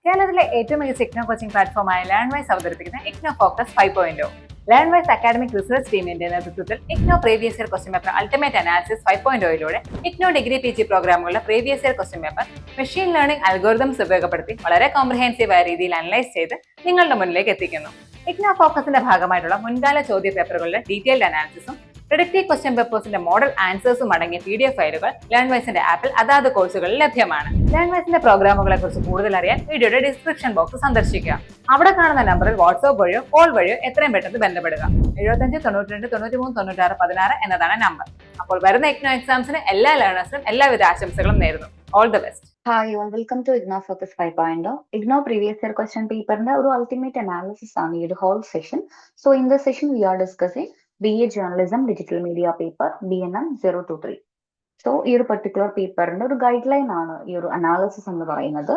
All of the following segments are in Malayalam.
കേരളത്തിലെ ഏറ്റവും മികച്ച ഇഗ്നോ കോച്ചിംഗ് പ്ലാറ്റ്ഫോമായ ലേൺവൈസ് അവതരിപ്പിക്കുന്ന IGNOU focus 5.0. Learnwise academic research ടീമിന്റെ നേതൃത്വത്തിൽ IGNOU previous year question paper ultimate analysis 5.0യിലൂടെ ഇഗ്നോ ഡിഗ്രി PG പ്രോഗ്രാമുകളുടെ previous year question paper machine learning algorithms ഉപയോഗപ്പെടുത്തി വളരെ കോംപ്രിഹെൻസീവായ രീതിയിൽ അനലൈസ് ചെയ്ത് നിങ്ങളുടെ മുന്നിലേക്ക് എത്തിക്കുന്നു. ഇഗ്നോ ഫോക്കസിന്റെ ഭാഗമായിട്ടുള്ള മുൻകാല ചോദ്യ പേപ്പറുകളുടെ ഡീറ്റെയിൽഡ് അനാലിസിസും പ്രിഡിക്റ്റീവ് ക്വസ്റ്റ്യൻ പേപ്പേഴ്സിന്റെ മോഡൽ ആൻസേഴ്സും അടങ്ങിയ PDF ഫയലുകൾ ലേൺവൈസിന്റെ ആപ്പിൽ അതാത് കോഴ്സുകളിൽ ലഭ്യമാണ്. ലേൺവൈസിന്റെ പ്രോഗ്രാമുകളെ കുറിച്ച് കൂടുതൽ അറിയാൻ വീഡിയോയുടെ ഡിസ്ക്രിപ്ഷൻ ബോക്സ് സന്ദർശിക്കുക. അവിടെ കാണുന്ന നമ്പറിൽ വാട്സ്ആപ്പ് വഴിയോ കോൾ വഴിയോ എത്രയും പെട്ടെന്ന് ബന്ധപ്പെടുക. 75 92 93 96 16 എന്നതാണ് നമ്പർ. അപ്പോൾ വരുന്ന ഇഗ്നോ എക്സാംസിന് എല്ലാ ലേണേഴ്സിനും എല്ലാവിധ ആശംസകളും നേരുന്നു. All the best. Hi, all. Welcome to IGNO Focus 5.0. IGNO previous year question paper ഒരു ultimate analysis ആണ് ഈ ഒരു whole session. So in this session we are discussing BA Journalism Digital Media paper BNM 023. So ഈ ഒരു particular പേപ്പറിന്റെ ഒരു ഗൈഡ് ലൈൻ ആണ് ഈ ഒരു അനാലിസിസ് എന്ന് പറയുന്നത്.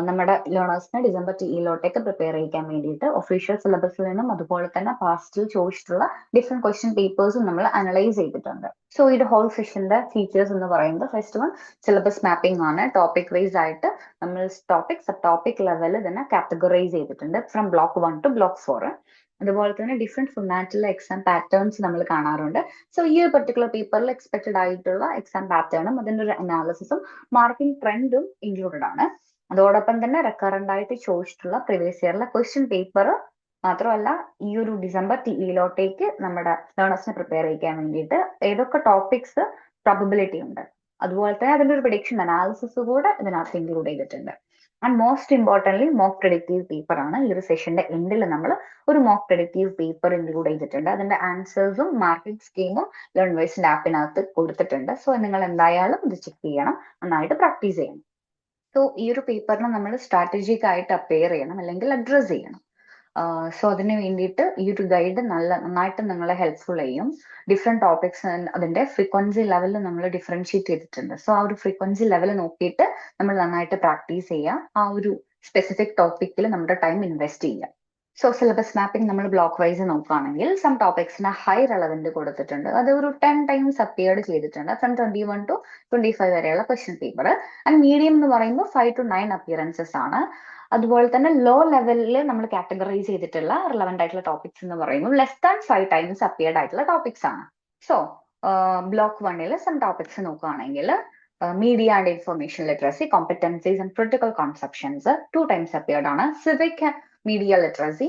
നമ്മുടെ ലേണേഴ്സിനെ ഡിസംബർ TE പ്രിപ്പയർ ചെയ്യാൻ വേണ്ടിയിട്ട് ഒഫീഷ്യൽ സിലബസിൽ നിന്നും അതുപോലെ തന്നെ പാസ്റ്റിൽ ചോദിച്ചിട്ടുള്ള ഡിഫറെന്റ് ക്വസ്റ്റ്യൻ പേപ്പേഴ്സും നമ്മൾ അനലൈസ് ചെയ്തിട്ടുണ്ട്. സോ ഈ ഹോൾ സെഷന്റെ ഫീച്ചേഴ്സ് എന്ന് പറയുന്നത് ഫസ്റ്റ് വൺ സിലബസ് മാപ്പിംഗ് ആണ്. ടോപ്പിക് വൈസ് ആയിട്ട് നമ്മൾ ടോപ്പിക് സബ് ടോപ്പിക് ലെവലിൽ തന്നെ കാറ്റഗറൈസ് ചെയ്തിട്ടുണ്ട് ഫ്രം ബ്ലോക്ക് 1 ടു ബ്ലോക്ക് 4. അതുപോലെ തന്നെ ഡിഫറെന്റ് ഫോർമാറ്റിലെ എക്സാം പാറ്റേൺസ് നമ്മൾ കാണാറുണ്ട്. സോ ഈ ഒരു പെർട്ടിക്കുലർ പേപ്പറിൽ എക്സ്പെക്ടഡ് ആയിട്ടുള്ള എക്സാം പാറ്റേണും അതിന്റെ ഒരു അനാലിസിസും മാർക്കിംഗ് ട്രെൻഡും ഇൻക്ലൂഡഡ് ആണ്. അതോടൊപ്പം തന്നെ റെക്കറന്റ് ആയിട്ട് ചോദിച്ചിട്ടുള്ള പ്രീവിയസ് ഇയറിലെ ക്വസ്റ്റ്യൻ പേപ്പർ മാത്രമല്ല ഈ ഒരു ഡിസംബർ TE നമ്മുടെ ലേണേഴ്സിനെ പ്രിപ്പയർ ചെയ്യാൻ വേണ്ടിയിട്ട് ഏതൊക്കെ ടോപ്പിക്സ് പ്രോബബിലിറ്റി ഉണ്ട്, അതുപോലെ തന്നെ അതിന്റെ ഒരു പ്രഡിക്ഷൻ അനാലിസിസ് കൂടെ ഇതിനകത്ത് ഇൻക്ലൂഡ് ചെയ്തിട്ടുണ്ട്. And most importantly mock predictive paper ആണ്. ഈ ഒരു സെഷന്റെ എൻഡിൽ നമ്മൾ ഒരു മോക്ക് പ്രെഡിക്റ്റീവ് പേപ്പർ ഇൻക്ലൂഡ് ചെയ്തിട്ടുണ്ട്. അതിന്റെ ആൻസേഴ്സും മാർക്കിംഗ് സ്കീമും ലേൺവൈസിന്റെ ആപ്പിനകത്ത് കൊടുത്തിട്ടുണ്ട്. സോ നിങ്ങൾ എന്തായാലും ഇത് ചെക്ക് ചെയ്യണം, നന്നായിട്ട് പ്രാക്ടീസ് ചെയ്യണം. സോ ഈ ഒരു പേപ്പറിനെ നമ്മൾ സ്ട്രാറ്റജിക് ആയിട്ട് അപ്പയർ ചെയ്യണം അല്ലെങ്കിൽ അഡ്രസ് ചെയ്യണം. സോ അതിന് വേണ്ടിയിട്ട് ഈ ഒരു ഗൈഡ് നന്നായിട്ട് നിങ്ങളെ ഹെൽപ്ഫുൾ ചെയ്യും. ഡിഫറെന്റ് ടോപ്പിക്സ് അതിന്റെ ഫ്രീക്വൻസി ലെവലിൽ നമ്മൾ ഡിഫറൻഷിയേറ്റ് ചെയ്തിട്ടുണ്ട്. സോ ആ ഒരു ഫ്രീക്വൻസി ലെവൽ നോക്കിയിട്ട് നമ്മൾ നന്നായിട്ട് പ്രാക്ടീസ് ചെയ്യുക. ആ ഒരു സ്പെസിഫിക് ടോപ്പിക്കിൽ നമ്മുടെ ടൈം ഇൻവെസ്റ്റ് ചെയ്യുക. സോ സിലബസ് മാപ്പിംഗ് നമ്മൾ ബ്ലോക്ക് വൈസ് നോക്കുകയാണെങ്കിൽ സം ടോപ്പിക്സിന് ഹൈ റെലവന്റ് കൊടുത്തിട്ടുണ്ട്. അത് ഒരു 10 ടൈംസ് അപ്പിയർഡ് ചെയ്തിട്ടുണ്ട് ഫ്രം 21 ടു 25 വരെയുള്ള ക്വസ്റ്റ്യൻ പേപ്പർ. ആൻഡ് മീഡിയം എന്ന് പറയുമ്പോൾ 5 to 9 അപ്പിയറൻസസ് ആണ്. അതുപോലെ തന്നെ ലോ ലെവലിൽ നമ്മൾ കാറ്റഗറൈസ് ചെയ്തിട്ടുള്ള റിലവന്റ് ആയിട്ടുള്ള ടോപ്പിക്സ് എന്ന് പറയുമ്പോൾ ലെസ് ദാൻ 5 ടൈംസ് അപ്പിയർഡ് ആയിട്ടുള്ള ടോപ്പിക്സ് ആണ്. സോ ബ്ലോക്ക് 1 സം ടോപ്പിക്സ് നോക്കുകയാണെങ്കിൽ media and information literacy competencies and critical conceptions 2 times appeared ആണ്. Civic media literacy,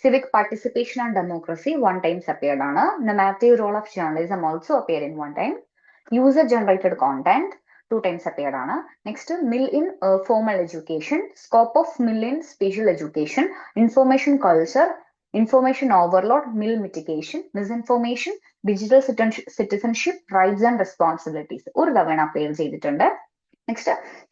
civic participation and democracy 1 times appeared on. Normative role of journalism also appeared in 1 time. User generated content 2 times appeared on. Next, mill in formal education, scope of mill in special education, information culture, information overload, mill mitigation, misinformation, digital citizenship, rights and responsibilities ഒരു തവണ appear ചെയ്തിട്ടുണ്ട്. Next,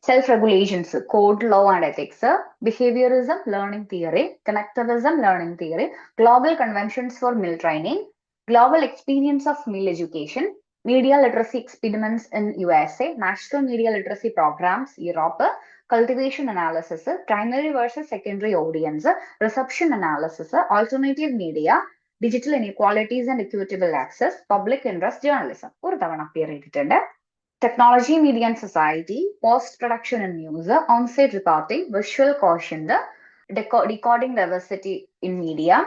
self-regulations, code, law and ethics, behaviorism, learning theory, connectivism, learning theory, global conventions for mill training, global experience of mill education, media literacy experiments in USA, national media literacy programs, Europe, cultivation analysis, primary versus secondary audience, reception analysis, alternative media, digital inequalities and equitable access, public interest journalism. ഒരു തവണ appear ചെയ്തിട്ടുണ്ട്. Technology, media and society, post-production and news, on-site reporting, visual quotient, decoding diversity in media,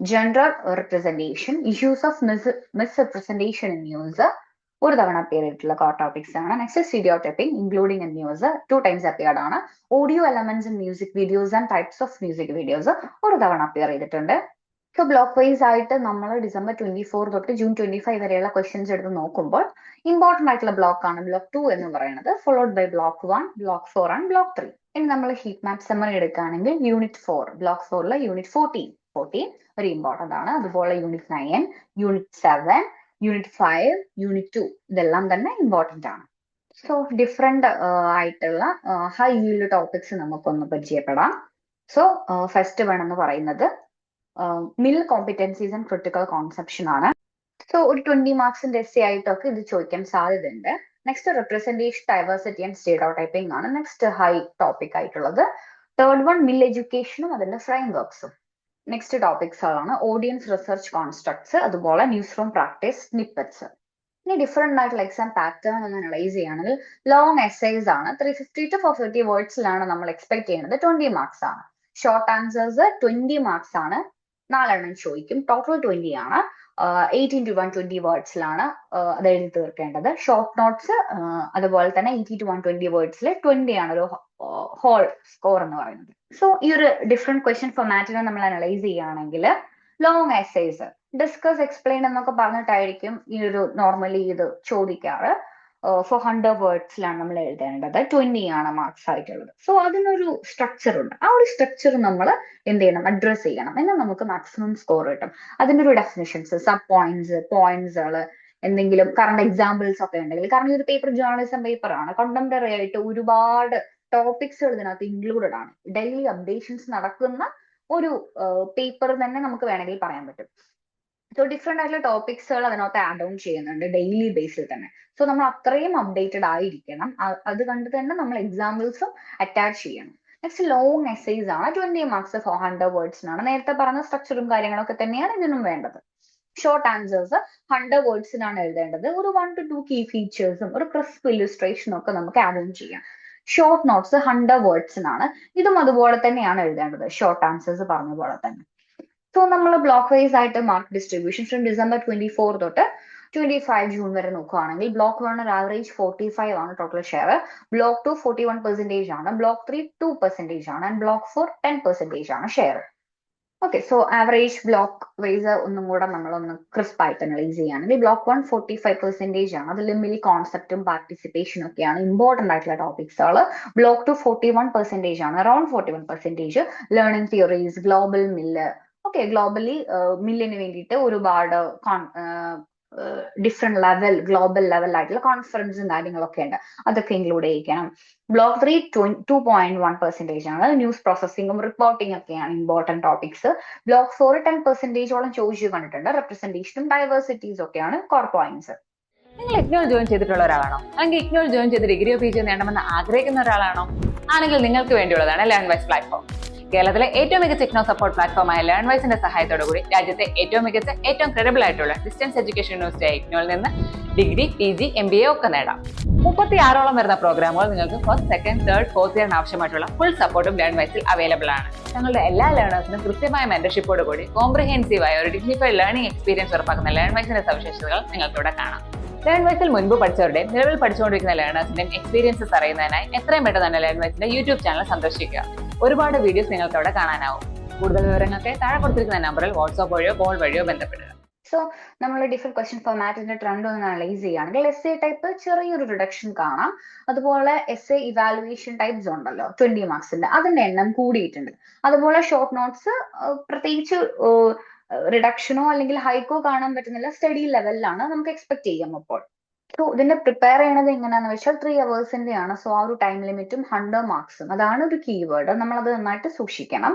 gender representation, issues of misrepresentation in news, ഒരു തവണ അപ്പിയർ ചെയ്തിട്ടുള്ള ടോപ്പിക്സ് ആണ്. Next stereotyping including in news 2 times appeared ആണ്. Audio elements in music videos and types of music videos ഒരു തവണ അപ്പിയർ ചെയ്തിട്ടുണ്ട്. സോ ബ്ലോക്ക് വൈസ് ആയിട്ട് നമ്മൾ ഡിസംബർ 24 തൊട്ട് ജൂൺ 25 വരെയുള്ള ക്വസ്റ്റ്യൻസ് എടുത്ത് നോക്കുമ്പോൾ ഇമ്പോർട്ടന്റ് ആയിട്ടുള്ള ബ്ലോക്ക് ആണ് ബ്ലോക്ക് 2 എന്ന് പറയുന്നത്, followed by block 1, block 4 and block 3. ഇനി നമ്മൾ ഹീറ്റ് മാപ്പ് സമ്മറി എടുക്കുകയാണെങ്കിൽ യൂണിറ്റ് 4 ബ്ലോക്ക് 4 യൂണിറ്റ് 14 ഒരു ഇമ്പോർട്ടന്റ് ആണ്. അതുപോലെ യൂണിറ്റ് 9, യൂണിറ്റ് 7, യൂണിറ്റ് 5, യൂണിറ്റ് 2 ഇതെല്ലാം തന്നെ ഇമ്പോർട്ടന്റ് ആണ്. സോ ഡിഫറെന്റ് ആയിട്ടുള്ള ഹൈ യീൽഡ് ടോപ്പിക്സ് നമുക്കൊന്ന് പരിചയപ്പെടാം. സോ ഫസ്റ്റ് വൺ എന്ന് പറയുന്നത് mill competencies and critical Concepcion ആണ്. സോ ഒരു 20 മാർക്സിന്റെ എസ് ആയിട്ടൊക്കെ ഇത് ചോദിക്കാൻ സാധ്യതയുണ്ട്. നെക്സ്റ്റ് റെപ്രസെന്റേഷൻ, ഡൈവേഴ്സിറ്റി ആൻഡ് സ്റ്റേരിയോടൈപ്പിംഗ് ആണ് നെക്സ്റ്റ് ഹൈ ടോപ്പിക് ആയിട്ടുള്ളത്. തേർഡ് വൺ മിൽ എഡ്യൂക്കേഷനും അതിന്റെ ഫ്രെയിം വർക്ക്സും. നെക്സ്റ്റ് ടോപ്പിക്സ് ആണ് ഓഡിയൻസ് റിസർച്ച് കോൺസ്ട്രക്ട്സ്, അതുപോലെ ന്യൂസ് ഫ്രോം പ്രാക്ടീസ്, സ്നിപ്പറ്റ്സ്. ഇനി ഡിഫറെന്റ് ആയിട്ടുള്ള എക്സാം പാറ്റേൺ ഒന്ന് അനലൈസ് ചെയ്യുകയാണെങ്കിൽ ലോങ് എസ്സേസ് ആണ് 350 to 450 വേർഡ്സിലാണ് നമ്മൾ എക്സ്പെക്ട് ചെയ്യുന്നത് 20 മാർക്സ് ആണ്. ഷോർട്ട് ആൻസേഴ്സ് 20 മാർക്സ് ആണ്, 4 എണ്ണം ചോദിക്കും, ടോട്ടൽ 20 ആണ്. 18 to 120 വേർഡ്സിലാണ് അത് എഴുതി തീർക്കേണ്ടത്. ഷോർട്ട് നോട്ട്സ് അതുപോലെ തന്നെ 80 to 120 വേർഡ്സിൽ 20 ആണ് ഒരു ഹോൾ സ്കോർ എന്ന് പറയുന്നത്. സോ ഈ ഒരു ഡിഫറെന്റ് ക്വസ്റ്റ്യൻ ഫോർമാറ്റിനെ നമ്മൾ അനലൈസ് ചെയ്യുകയാണെങ്കിൽ ലോങ് എസ്സേസ് ഡിസ്കസ് എക്സ്പ്ലെയിൻ എന്നൊക്കെ പറഞ്ഞിട്ടായിരിക്കും ഈ ഒരു നോർമലി ഇത് ചോദിക്കാറ്. 400 വേർഡ്സിലാണ് നമ്മൾ എഴുതേണ്ടത്, 20 ആണ് മാർക്സ് ആയിട്ടുള്ളത്. സോ അതിനൊരു സ്ട്രക്ചർ ഉണ്ട്, ആ ഒരു സ്ട്രക്ചർ നമ്മൾ എന്ത് ചെയ്യണം, അഡ്രസ് ചെയ്യണം, എന്നാൽ നമുക്ക് മാക്സിമം സ്കോർ കിട്ടും. അതിന്റെ ഒരു ഡെഫിനിഷൻസ്, സബ് പോയിന്റ്സ്, പോയിന്റ്സുകൾ, എന്തെങ്കിലും കറണ്ട് എക്സാമ്പിൾസ് ഒക്കെ ഉണ്ടെങ്കിൽ, കാരണം ഈ ഒരു പേപ്പർ ജേർണലിസം പേപ്പർ ആണ്, കണ്ടംപററി ആയിട്ട് ഒരുപാട് ടോപ്പിക്സുകൾ ഇതിനകത്ത് ഇൻക്ലൂഡഡ് ആണ്. ഡെയിലി അപ്ഡേഷൻസ് നടക്കുന്ന ഒരു പേപ്പർ തന്നെ നമുക്ക് വേണമെങ്കിൽ പറയാൻ പറ്റും. സോ ഡിഫറെന്റ് ആയിട്ടുള്ള ടോപ്പിക്സുകൾ അതിനകത്ത് ആഡ് ഓൺ ചെയ്യുന്നുണ്ട് ഡെയിലി ബേസിൽ തന്നെ. സോ നമ്മൾ അത്രയും അപ്ഡേറ്റഡ് ആയിരിക്കണം. അത് കണ്ട് തന്നെ നമ്മൾ എക്സാമ്പിൾസും അറ്റാച്ച് ചെയ്യണം. നെക്സ്റ്റ് ലോങ് എസ്സേസ് ആണ്, 20 മാർക്സ് 400 വേർഡ്സിനാണ്. നേരത്തെ പറഞ്ഞ സ്ട്രക്ചറും കാര്യങ്ങളൊക്കെ തന്നെയാണ് ഇതിനും വേണ്ടത്. ഷോർട്ട് ആൻസേഴ്സ് 100 വേർഡ്സിനാണ് എഴുതേണ്ടത്. ഒരു 1 to 2 കീ ഫീച്ചേഴ്സും ഒരു ക്രിസ്പ് ഇല്ലുസ്ട്രേഷനും ഒക്കെ നമുക്ക് ആഡ് ഓൺ ചെയ്യാം. ഷോർട്ട് നോട്ട്സ് 100 വേർഡ്സിനാണ്, ഇതും അതുപോലെ തന്നെയാണ് എഴുതേണ്ടത്, ഷോർട്ട് ആൻസേഴ്സ് പറഞ്ഞ പോലെ തന്നെ. സോ നമ്മൾ ബ്ലോക്ക് വൈസ് ആയിട്ട് മാർക്ക് ഡിസ്ട്രിബ്യൂഷൻ ഫ്രം ഡിസംബർ 24 തൊട്ട് 25 ജൂൺ വരെ നോക്കുകയാണെങ്കിൽ ബ്ലോക്ക് 1 ഒരു ആവറേജ് 45 ആണ് ടോട്ടൽ ഷെയർ, ബ്ലോക്ക് 2 41% ആണ്, ബ്ലോക്ക് 3 2% ആണ്, ആൻഡ് ബ്ലോക്ക് 4 10% ആണ് share. Okay, so average block wise ഒന്നും കൂടെ നമ്മളൊന്ന് ക്രിസ്പ് ആയിട്ട് അനലൈസ് ചെയ്യുകയാണെങ്കിൽ ബ്ലോക്ക് 1 45% ആണ്, അതിൽ മിൽ കോൺസെപ്റ്റും പാർട്ടിസിപ്പേഷനും ഒക്കെയാണ് ഇമ്പോർട്ടന്റ് ആയിട്ടുള്ള ടോപ്പിക്സുകൾ. ബ്ലോക്ക് 2 41% ആണ്, around 41% learning theories, global MIL. Okay, globally മില്ലിന് വേണ്ടിയിട്ട് ഒരുപാട് ഡിഫറെന്റ് ലെവൽ, ഗ്ലോബൽ ലെവൽ ആയിട്ടുള്ള കോൺഫറൻസും കാര്യങ്ങളൊക്കെ ഉണ്ട്, അതൊക്കെ ഇൻക്ലൂഡ് ചെയ്യിക്കണം. ബ്ലോക്ക് 3 2.1% ആണ്, ന്യൂസ് പ്രോസസ്സിംഗും റിപ്പോർട്ടിംഗ് ഒക്കെയാണ് ഇമ്പോർട്ടന്റ് ടോപ്പിക്സ്. ബ്ലോക്ക് 4 10%ഓളം ചോദിച്ചു കണ്ടിട്ടുണ്ട്, റെപ്രസെന്റേഷനും ഡൈവേഴ്സിറ്റീസ് ഒക്കെയാണ് കോർ പോയിന്റ്സ്. നിങ്ങൾ ഇഗ്നോൾ ജോയിൻ ചെയ്തിട്ടുള്ള ഒരാളാണോ, അല്ലെങ്കിൽ ഇഗ്നോൾ ജോയിൻ ചെയ്ത് ഡിഗ്രിയോ പി ജിയോ നേടണമെന്ന് ആഗ്രഹിക്കുന്ന ഒരാളാണോ? ആണെങ്കിൽ നിങ്ങൾക്ക് വേണ്ടിയുള്ളതാണ് ലേൺവൈസ് പ്ലാറ്റ്ഫോം. കേരളത്തിലെ ഏറ്റവും മികച്ച ഇഗ്നോ സപ്പോർട്ട് പ്ലാറ്റ്ഫോമായ ലേൺവൈസിന്റെ സഹായത്തോടുകൂടി രാജ്യത്തെ ഏറ്റവും മികച്ച, ഏറ്റവും ക്രെഡിബിൾ ആയിട്ടുള്ള ഡിസ്റ്റൻസ് എഡ്യൂക്കേഷൻ യൂണിവേഴ്സിറ്റി ഇഗ്നോയിൽ നിന്ന് ഡിഗ്രി, പി ജി, MBA ഒക്കെ നേടാം. 36ഓളം വരുന്ന പ്രോഗ്രാമുകൾ നിങ്ങൾക്ക് ഫസ്റ്റ്, സെക്കൻഡ്, തേർഡ്, ഫോർത്ത് ഇയറിന് ആവശ്യമായിട്ടുള്ള ഫുൾ സപ്പോർട്ടും ലേൺവൈസിൽ അവൈലബിൾ ആണ്. ഞങ്ങളുടെ എല്ലാ ലേണേഴ്സിനും കൃത്യമായ മെന്റർഷിപ്പോട് കൂടി കോംപ്രിഹെൻസീവായ ഒരു ഡിഗ്നിഫൈഡ് ലേണിംഗ് എക്സ്പീരിയൻസ് ഉറപ്പാക്കുന്ന ലേൺവൈസിന്റെ സവിശേഷതകൾ നിങ്ങൾക്ക് ഇവിടെ കാണാം. ലേൺവൈസിൽ മുൻപ് പഠിച്ചവരുടെയും നിലവിൽ പഠിച്ചുകൊണ്ടിരിക്കുന്ന ലേണേഴ്സിന്റെയും എക്സ്പീരിയൻസസ് അറിയുന്നതിനായി എത്രയും പെട്ടെന്ന് തന്നെ ലേൺവൈസിന്റെ യൂട്യൂബ് ചാനൽ സന്ദർശിക്കുക. ഒരുപാട് വീഡിയോസ് നിങ്ങൾക്ക് അവിടെ കാണാനാവും. കൂടുതൽ വിവരങ്ങൾക്ക് താഴെ കൊടുത്തിരിക്കുന്ന നമ്പറിൽ വാട്സ്ആപ്പ് വഴിയോ കോൾ വഴിയോ ബന്ധപ്പെടുക. സോ നമ്മൾ ഡിഫറെന്റ് ക്വസ്റ്റ്യൻ ഫോർമാറ്റിന്റെ ട്രെൻഡ് ഒന്ന് അനലൈസ് ചെയ്യുകയാണെങ്കിൽ എസ് ടൈപ്പ് ചെറിയൊരു റിഡക്ഷൻ കാണാം. അതുപോലെ ഇവാലുവേഷൻ ടൈപ്സ് ഉണ്ടല്ലോ 20 മാർക്സിന്റെ, അതിന്റെ എണ്ണം കൂടിയിട്ടുണ്ട്. അതുപോലെ ഷോർട്ട് നോട്ട്സ് പ്രത്യേകിച്ച് റിഡക്ഷനോ അല്ലെങ്കിൽ ഹൈക്കോ കാണാൻ പറ്റുന്നില്ല, സ്റ്റഡി ലെവലിലാണ്, നമുക്ക് എക്സ്പെക്ട് ചെയ്യാം. അപ്പോൾ സോ ഇതിന്റെ പ്രിപ്പയർ ചെയ്യണത് എങ്ങനെയാന്ന് വെച്ചാൽ 3 അവേഴ്സിന്റെ ആണ്. സോ ആ ഒരു ടൈം ലിമിറ്റും 100 മാർക്സും, അതാണ് ഒരു കീവേഡ്, നമ്മൾ അത് നന്നായിട്ട് സൂക്ഷിക്കണം.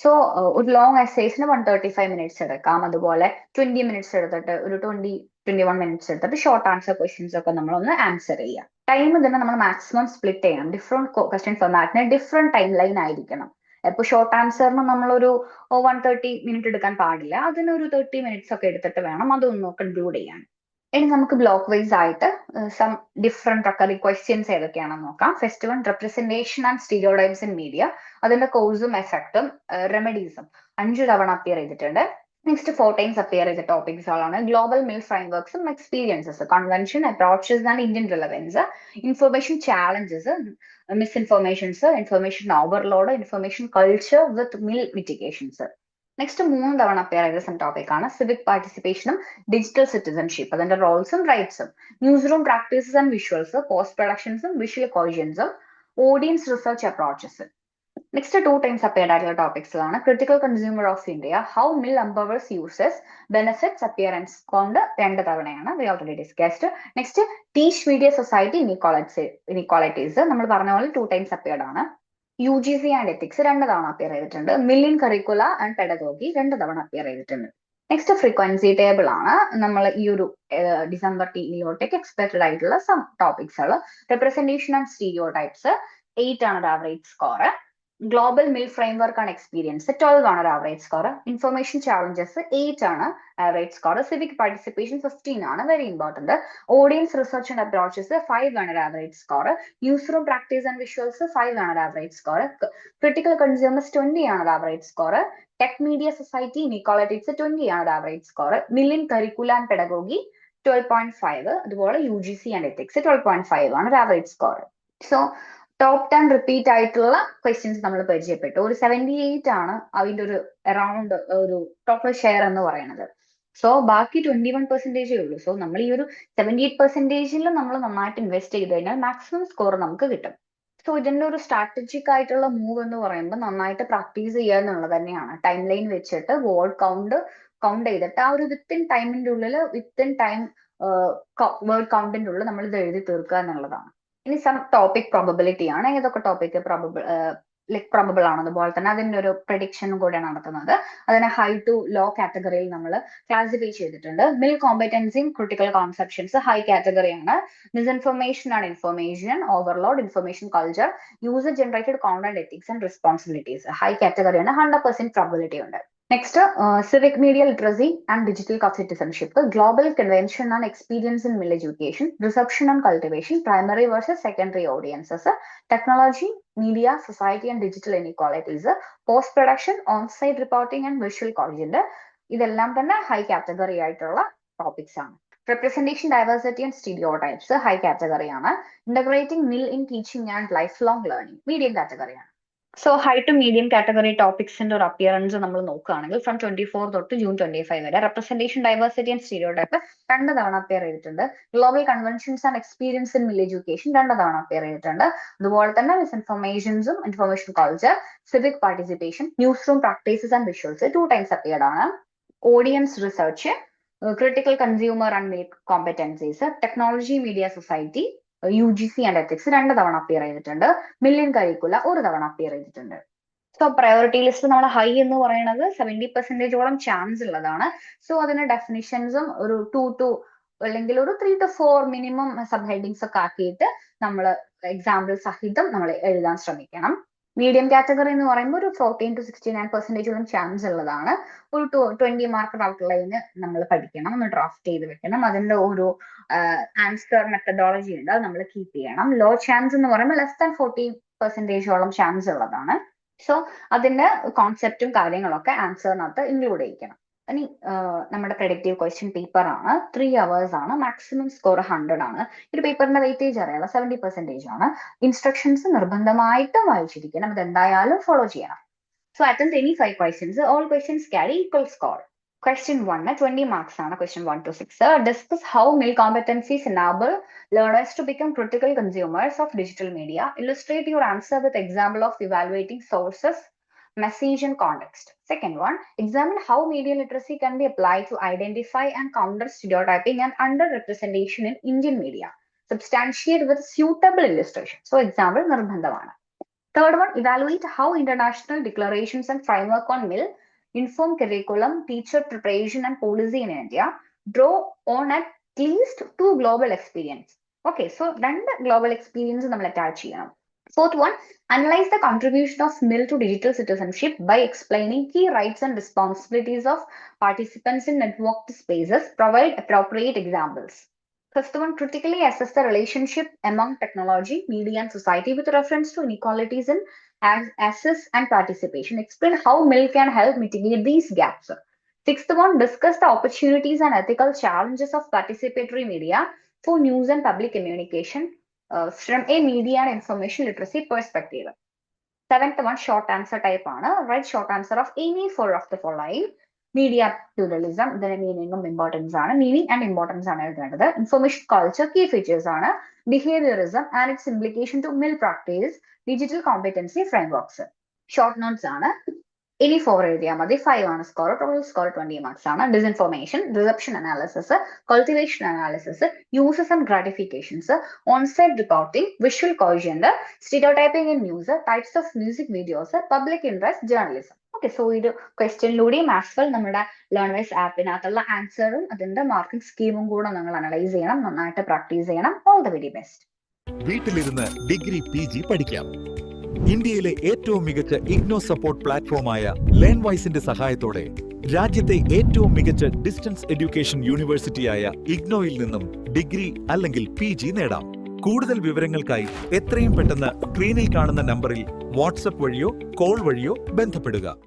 സോ ഒരു ലോങ് എസ്സേസിന് 135 മിനിറ്റ്സ് എടുക്കാം. അതുപോലെ 20 മിനിറ്റ്സ് എടുത്തിട്ട് ഒരു 21 മിനിറ്റ്സ് എടുത്തിട്ട് ഷോർട്ട് ആൻസർ ക്വസ്റ്റ്യൻസ് ഒക്കെ നമ്മളൊന്ന് ആൻസർ ചെയ്യാം. ടൈം ഇതിനെ നമ്മൾ മാക്സിമം സ്പ്ലിറ്റ് ചെയ്യണം. ഡിഫറെന്റ് ക്വസ്റ്റ്യൻ ഫോർമാറ്റിന് ഡിഫറെന്റ് ടൈം ലൈൻ ആയിരിക്കണം. ഇപ്പൊ ഷോർട്ട് ആൻസറിന് നമ്മളൊരു 130 മിനിറ്റ് എടുക്കാൻ പാടില്ല, അതിനൊരു 30 മിനിറ്റ്സ് ഒക്കെ എടുത്തിട്ട് വേണം അതൊന്ന് കൺക്ലൂഡ് ചെയ്യാൻ. ഇനി നമുക്ക് ബ്ലോക്ക് വൈസ് ആയിട്ട് സം ഡിഫറെന്റ് റെക്കറിംഗ് ക്വസ്റ്റ്യൻസ് ഏതൊക്കെയാണെന്ന് നോക്കാം. First one, representation and stereotypes in media. അതിന്റെ കോഴ്സും എഫക്റ്റും റെമഡീസും 5 തവണ അപ്പിയർ ചെയ്തിട്ടുണ്ട്. നെക്സ്റ്റ് 4 ടൈംസ് അപ്പിയർ ചെയ്ത ടോപ്പിക്സുകളാണ് ഗ്ലോബൽ മിൽ ഫ്രെയിംവർക്സും experiences, convention, approaches and Indian relevance, information challenges, misinformations, information overload, information culture with MIL mitigations. Next 3 തവണ അപ്പിയർ ചെയ്ത ടോപ്പിക് ആണ് സിവിക് പാർട്ടിസിപ്പേഷനും ഡിജിറ്റൽ സിറ്റിസൺഷിപ്പ്, അതിന്റെ റോൾസും റൈറ്റ്സും, news room practices and visuals, post പ്രൊഡക്ഷൻസും വിഷ്വൽ കോഹ്യൻസും, audience research approaches. Next 2 times appear ആയിട്ടുള്ള ടോപ്പിക്സുകളാണ് critical consumer of India, how MIL empowers users, benefits, appearance കൊണ്ട് 2 തവണയാണ്, we already discussed. Next teach media society inequalities, നമ്മൾ പറഞ്ഞ പോലെ 2 ടൈംസ് അപ്പിയർഡ് ആണ്. UGC ആൻഡ് എത്തിക്സ് 2 തവണ അപ്പിയർ ചെയ്തിട്ടുണ്ട്. മില്യൻ കറിക്കുല ആൻഡ് പെഡഗോഗി 2 തവണ അപ്പിയർ ചെയ്തിട്ടുണ്ട്. നെക്സ്റ്റ് ഫ്രീക്വൻസി ടേബിൾ ആണ്, നമ്മൾ ഈ ഒരു ഡിസംബർ ടീമിലോട്ടേക്ക് എക്സ്പെക്ടഡ് ആയിട്ടുള്ള സം ടോപ്പിക്സുകൾ. റെപ്രസെന്റേഷൻ ആൻഡ് സ്റ്റീരിയോ ടൈപ്സ് 8 ആണ് average score. Global MIL framework ആണ് എക്സ്പീരിയൻസ് 12 ആണ് ഒരു ആവറേജ് സ്കോർ. ഇൻഫർമേഷൻ ചാലഞ്ചസ് 8 ആണ് ആവറേജ് സ്കോർ. സിവിക് പാർട്ടിസിപ്പേഷൻ 15 ആണ്, very important. Audience research and approaches 5 ആണ് ഒരു average score. News room practice and visuals 5 ആണ് ഒരു ആവറേജ് സ്കോർ. ക്രിട്ടിക്കൽ കൺസ്യൂമേഴ്സ് 20 ആണ് ഒരു average score. Tech media society inequalities 20 ആണ് ഒരു average score. Million curricular and pedagogy 12.5. അതുപോലെ UGC ആൻഡ് എത്തിക്സ് 12.5 ആണ് ഒരു average score. So top 10 repeat ആയിട്ടുള്ള ക്വസ്റ്റ്യൻസ് നമ്മൾ പരിചയപ്പെട്ടു. ഒരു 78 ആണ് അതിന്റെ ഒരു അറൌണ്ട് ഒരു ടോട്ടൽ ഷെയർ എന്ന് പറയുന്നത്. സോ ബാക്കി 21% ഉള്ളൂ. സോ നമ്മൾ ഈ ഒരു 78% നമ്മൾ നന്നായിട്ട് ഇൻവെസ്റ്റ് ചെയ്ത് കഴിഞ്ഞാൽ മാക്സിമം സ്കോർ നമുക്ക് കിട്ടും. സോ ഇതിന്റെ ഒരു സ്ട്രാറ്റജിക് ആയിട്ടുള്ള മൂവ് എന്ന് പറയുമ്പോൾ നന്നായിട്ട് പ്രാക്ടീസ് ചെയ്യുക എന്നുള്ളത് തന്നെയാണ്. ടൈം ലൈൻ വെച്ചിട്ട് വേർഡ് കൗണ്ട് ചെയ്തിട്ട് ആ ഒരു വിത്തിൻ ടൈമിന്റെ ഉള്ളിൽ വിത്തിൻ ടൈം വേർഡ് കൗണ്ടിന്റെ ഉള്ളിൽ നമ്മൾ ഇത് എഴുതി തീർക്കുക എന്നുള്ളതാണ്. ഇനി സം ടോപ്പിക് പ്രോബബിലിറ്റി ആണ്. ഏതൊക്കെ ടോപ്പിക് പ്രോബബിൾ ആണ്, അതുപോലെ തന്നെ അതിന്റെ ഒരു പ്രഡിക്ഷനും കൂടെ നടത്തുന്നത്. അതിനെ ഹൈ ടു ലോ കാറ്റഗറിയിൽ നമ്മൾ ക്ലാസിഫൈ ചെയ്തിട്ടുണ്ട്. മിൽ കോമ്പറ്റൻസിയും ക്രിട്ടിക്കൽ കോൺസെപ്ഷൻസ് ഹൈ കാറ്റഗറിയാണ്. മിസ്ഇൻഫർമേഷൻ ആണ് information overload, information culture, user generated content ethics and responsibilities high കാറ്റഗറിയാണ്. 100% പ്രോബിലിറ്റി ഉണ്ട്. Next civic media literacy and digital citizenship, global convention and experience in MIL education, reception and cultivation, primary versus secondary audiences, technology, media, society and digital inequalities, post production, onsite reporting and visual content. ഇതെല്ലാം തന്നെ ഹൈ കാറ്റഗറി ആയിട്ടുള്ള ടോപ്പിക്സ് ആണ്. Representation, diversity and stereotypes high category ആണ്. Integrating mill in teaching and lifelong learning medium category ആണ്. So high to medium category ടോപ്പിക്സിന്റെ ഒരു അപ്പിയറൻസ് നമ്മൾ നോക്കുകയാണെങ്കിൽ ഫ്രം 24 തൊട്ട് ജൂൺ 25 വരെ റെപ്രസെന്റേഷൻ, ഡൈവേഴ്സിറ്റി ആൻഡ് സ്റ്റീരിയോടൈപ്പ് 2 തവണ അപ്പിയർ ചെയ്തിട്ടുണ്ട്. Global conventions and experience in MIL education 2 തവണ അപ്പിയർ ചെയ്തിട്ടുണ്ട്. അതുപോലെ തന്നെ മിസ്ഇൻഫർമേഷൻസും information culture, civic participation, news room practices and visuals 2 times appeared ആണ്. Audience research, critical consumer and MIL competencies, technology, media, society, UGC and ethics 2 തവണ അപ്പിയർ ചെയ്തിട്ടുണ്ട്. മില്യൻ കരിക്കുല 1 തവണ അപ്പിയർ ചെയ്തിട്ടുണ്ട്. സോ പ്രയോറിറ്റി ലിസ്റ്റ് നമ്മൾ ഹൈ എന്ന് പറയുന്നത് 70%ഓളം ചാൻസ് ഉള്ളതാണ്. സോ അതിന്റെ ഡെഫിനിഷൻസും ഒരു 2 to അല്ലെങ്കിൽ ഒരു 3 to 4 മിനിമം സബ് ഹെഡിങ്സ് ഒക്കെ ആക്കിയിട്ട് നമ്മൾ എക്സാമ്പിൾ സഹിതം നമ്മൾ എഴുതാൻ ശ്രമിക്കണം. മീഡിയം കാറ്റഗറി എന്ന് പറയുമ്പോൾ ഒരു 14 to 69% ചാൻസ് ഉള്ളതാണ്. ഒരു 20 മാർക്ക് ഔട്ട്ലൈന് നമ്മൾ പഠിക്കണം, ഒന്ന് ഡ്രാഫ്റ്റ് ചെയ്ത് വെക്കണം. അതിന്റെ ഒരു ആൻസർ മെത്തഡോളജി ഉണ്ട്, അത് നമ്മൾ കീപ്പ് ചെയ്യണം. ലോ ചാൻസ് എന്ന് പറയുമ്പോൾ ലെസ് ദാൻ 40%ഓളം ചാൻസ് ഉള്ളതാണ്. സോ അതിന്റെ കോൺസെപ്റ്റും കാര്യങ്ങളൊക്കെ ആൻസറിനകത്ത് ഇൻക്ലൂഡ് ചെയ്യിക്കണം. ഇനി നമ്മുടെ പ്രഡിക്റ്റീവ് ക്വസ്റ്റ്യൻ പേപ്പർ ആണ്. 3 hours ആണ്. മാക്സിമം സ്കോർ 100 ആണ്. ഒരു പേപ്പറിന്റെ വെയിറ്റേജ് അറിയാലോ, 70% ആണ്. ഇൻസ്ട്രക്ഷൻസ് നിർബന്ധമായിട്ടും വായിച്ചിരിക്കണം, ഇതെന്തായാലും ഫോളോ ചെയ്യണം. So attend any 5 questions. All questions carry equal score. Question 1 20 marks ആണ്. Question 1 to 6 discuss how mill competencies enable learners to become critical consumers of digital media. Illustrate your answer with example of evaluating sources, message and context. Second one, examine how media literacy can be applied to identify and counter stereotyping and underrepresentation in Indian media. Substantiate with suitable illustration. So example nirbandhavana. Third one, evaluate how international declarations and framework on mill inform curriculum, teacher preparation and policy in India. Draw on at least 2 global experience. Okay, so 2 global experience നമ്മൾ attach ചെയ്യണം. Fourth one, analyze the contribution of mill to digital citizenship by explaining key rights and responsibilities of participants in networked spaces. Provide appropriate examples. Fifth one, critically assess the relationship among technology, media and society with reference to inequalities in access and participation. Explain how mill can help mitigate these gaps. Sixth one, discuss the opportunities and ethical challenges of participatory media for news and public communication from a media and information literacy perspective. Seventh one, short answer type ആണ്. Write short answer of any 4 of the following. Media pluralism, ഇതിന്റെ മീനിങ്ങും ഇമ്പോർട്ടൻസ് ആണ്. മീനിങ് ആൻഡ് ഇമ്പോർട്ടൻസ് ആണ് എഴുതേണ്ടത്. ഇൻഫർമേഷൻ കൾച്ചർ കീ ഫീച്ചേഴ്സ് ആണ്. Behaviourism and its implication to MIL practice, digital competency frameworks. Short notes ആണ്. ഇനി 4 എഴുതിയാൽ മതി. 5 ആണ് സ്കോർ. ടോട്ടൽ സ്കോർ 20 മാർക്സ് ആണ്. Disinformation, reception analysis, cultivation analysis, uses and gratifications, onsite reporting, visual quotient, stereotyping in news, types of music videos, public interest journalism. Okay, so ഇത് ക്വസ്റ്റ്യനിലൂടെയും ആസ് വെൽ നമ്മുടെ ലേൺവൈസ് ആപ്പിനകത്തുള്ള ആൻസറും അതിന്റെ മാർക്കിംഗ് സ്കീമും കൂടെ നിങ്ങൾ അനലൈസ് ചെയ്യണം, നന്നായിട്ട് പ്രാക്ടീസ് ചെയ്യണം. All the very best. വീട്ടിലിരുന്ന് ഡിഗ്രി PG പഠിക്കാം. ഇന്ത്യയിലെ ഏറ്റവും മികച്ച ഇഗ്നോ സപ്പോർട്ട് പ്ലാറ്റ്ഫോമായ ലേൺവൈസിന്റെ സഹായത്തോടെ രാജ്യത്തെ ഏറ്റവും മികച്ച ഡിസ്റ്റൻസ് എഡ്യൂക്കേഷൻ യൂണിവേഴ്സിറ്റിയായ ഇഗ്നോയിൽ നിന്നും ഡിഗ്രി അല്ലെങ്കിൽ PG നേടാം. കൂടുതൽ വിവരങ്ങൾക്കായി എത്രയും പെട്ടെന്ന് സ്ക്രീനിൽ കാണുന്ന നമ്പറിൽ വാട്സ്ആപ്പ് വഴിയോ കോൾ വഴിയോ ബന്ധപ്പെടുക.